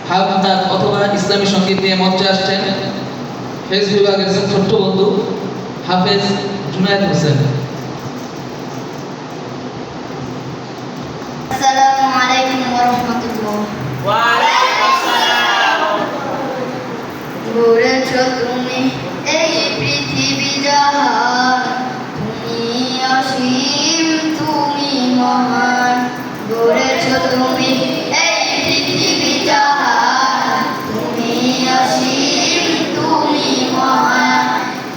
হামদাদ অথবা ইসলামী সঙ্গীত নিয়ে মঞ্চে আসছেন ফেজ বিভাগের ছোট্ট বন্ধু হাফেজ জুনায়েদ হোসেন। আসসালামু আলাইকুম ওয়া রাহমাতুল্লাহ। ওয়া আলাইকুম আসসালাম। গড়েছো তুমি এই পৃথিবী জাহান, তুমি অসীম তুমি মহান। গড়েছো তুমি এই পৃথিবী জাহান, তুমি অসীম তুমি মহান।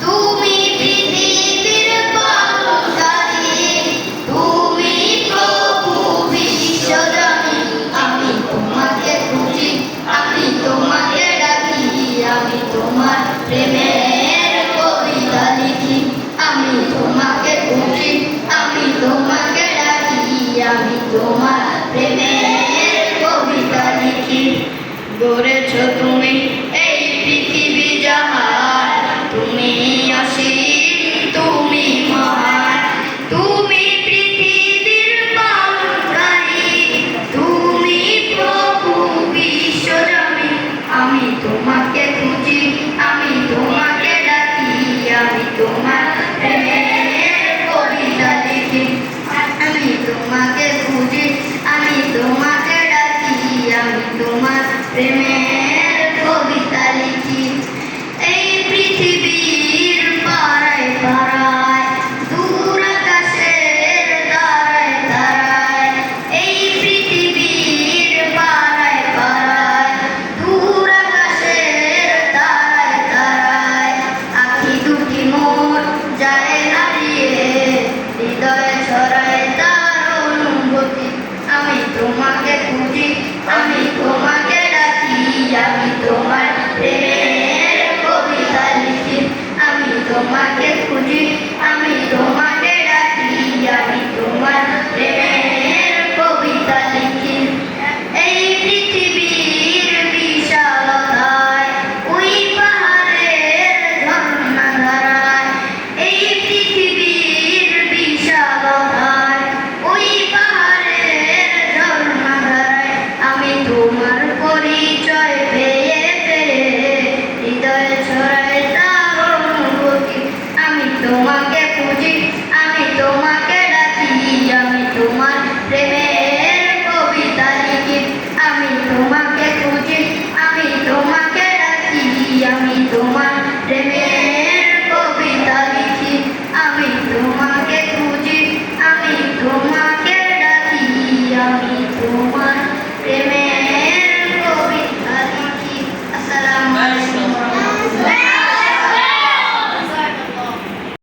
তুমি পৃথিবীর পালনকারী, তুমি প্রভু বিশ্বজনী। আমি তোমাকে খুঁজি, আমি তোমাকে ডাকি, আমি তোমার প্রেমের কবিতা লিখি। আমি তোমাকে খুঁজি, আমি তোমাকে ডাকি, আমি তোমার প্রেমের কবিতা লিখি। গড়েছো তুমি